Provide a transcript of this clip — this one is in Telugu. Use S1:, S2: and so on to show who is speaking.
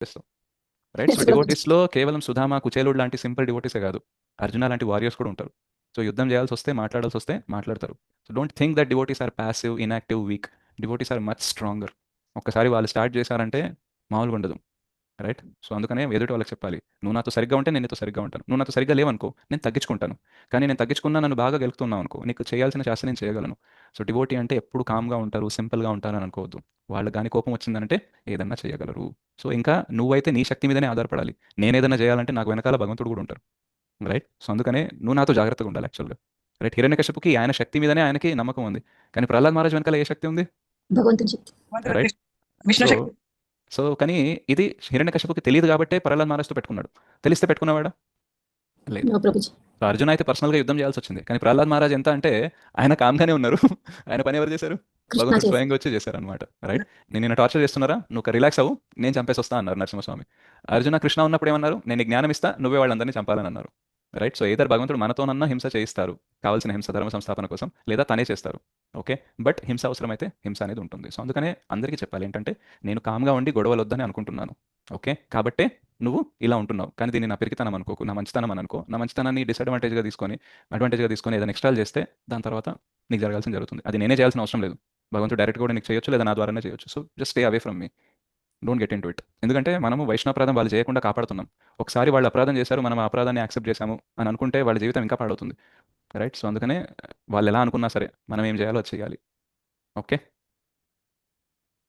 S1: చేస్తావు, రైట్? So
S2: yes Prabhuji.
S1: డివోటీస్లో కేవలం సుధామ, కుచేలుడు లాంటి సింపుల్ డివోటీసే కాదు, అర్జున లాంటి వారియర్స్ కూడా ఉంటారు. సో యుద్ధం చేయాల్సి వస్తే, మాట్లాడాల్సి వస్తే మాట్లాడతారు. So don't think that devotees are passive, inactive, weak. Devotees are much stronger. ఒక్కసారి వాళ్ళు స్టార్ట్ చేశారంటే మామూలుగా ఉండదు, రైట్? సో అందుకనే ఎదుటి వాళ్ళకి చెప్పాలి, నువ్వు నాతో సరిగ్గా ఉంటే నేను నీతో సరిగ్గా ఉంటాను, నువ్వు నాతో సరిగ్గా లేవనుకో నేను తగ్గించుకుంటాను. కానీ నేను తగ్గించుకున్నా నన్ను బాగా గెలుపుతున్నావు అనుకో, నీకు చేయాల్సిన శాస్త్రం నేను చేయగలను. సో డివోటీ అంటే ఎప్పుడు కామ్గా ఉంటారు, సింపుల్గా ఉంటారు అని అనుకోవద్దు. వాళ్ళకి కానీ కోపం వచ్చిందంటే ఏదన్నా చేయగలరు. సో ఇంకా నువ్వైతే నీ శక్తి మీదనే ఆధారపడాలి. నేనేదైనా చేయాలంటే నాకు వెనకాల భగవంతుడు కూడా ఉంటారు, రైట్? సో అందుకనే నువ్వు నాతో జాగ్రత్తగా ఉండాలి యాక్చువల్గా, రైట్? హిరణ్యకశిపుకి ఆయన శక్తి మీదనే ఆయనకి నమ్మకం ఉంది, కానీ ప్రహ్లాద్ మహారాజ్ వెనకాల ఏ శక్తి ఉంది,
S2: భగవంతుని శక్తి.
S1: రైట్?
S3: విష్ణు
S1: సో
S3: శక్తి.
S1: సో కానీ ఇది హిరణ్యకశిపుకి తెలియదు కాబట్టే ప్రహ్లాద్ మహారాజ్తో పెట్టుకున్నాడు. తెలిస్తే పెట్టుకునేవాడా? లేదు.
S2: నో ప్రభుజీ.
S1: సో అర్జున్ అయితే పర్సనల్గా యుద్ధం చేయాల్సి వచ్చింది, కానీ ప్రహ్లాద్ మహారాజ్ ఎంత అంటే ఆయన కామ్గానే ఉన్నారు. ఆయన పని ఎవరు చేశారు?
S2: కృష్ణ
S1: భగవంతుడు
S2: చేసి.
S1: స్వయంగా వచ్చి చేశారనమాట, రైట్? నేను నిన్ను టార్చర్ చేస్తున్నారా, నువ్వు రిలాక్స్ అవ్వు, నేను చంపేసి వస్తా అన్నారు నరసింహస్వామి. అర్జున కృష్ణ ఉన్నప్పుడు ఏమన్నారు? నేను నీకు జ్ఞానం ఇస్తా, నువ్వే వాళ్ళందరినీ చంపాలని అన్నారు, రైట్? సో ఏదర్ భగవంతుడు మనతోనన్నా హింస చేయిస్తారు, కావాల్సిన హింస ధర్మ సంస్థాపన కోసం, లేదా తనే చేస్తారు, ఓకే? బట్ హింస అవసరమైతే హింస అనేది ఉంటుంది. సో అందుకనే అందరికీ చెప్పాలి ఏంటంటే, నేను కామ్గా ఉండి గొడవలు వద్దని అనుకుంటున్నాను, ఓకే? కాబట్టే నువ్వు ఇలా ఉంటున్నావు, కానీ దీన్ని నా పెరిగితనం అనుకోకు, నా మంచితనం అని అనుకో. నా మంచితనాన్ని డిసడ్వాంటేజ్గా తీసుకొని, అడ్వాంటేజ్గా తీసుకొని ఏదైనా ఎక్స్ట్రాలు చేస్తే దాని తర్వాత నీకు జరగాల్సింది జరుగుతుంది. అది నేనే చేయాల్సిన అవసరం లేదు, భగవంతుడు డైరెక్ట్ కూడా నీకు చేయొచ్చు, లేదా నా ద్వారానే చేయొచ్చు. So just stay away from me, don't get in to it. ఎందుకంటే మనము వైష్ణవాపరాధం వాళ్ళు చేయకుండా కాపాడుతున్నాం. ఒకసారి వాళ్ళు అపరాధం చేశారు, మనం ఆ అపరాధాన్ని యాక్సెప్ట్ చేశాము అని అనుకుంటే వాళ్ళ జీవితం ఇంకా పాడవుతుంది, రైట్? సో అందుకనే వాళ్ళు ఎలా అనుకున్నా సరే మనం ఏం చేయాలో అది చేయాలి, ఓకే?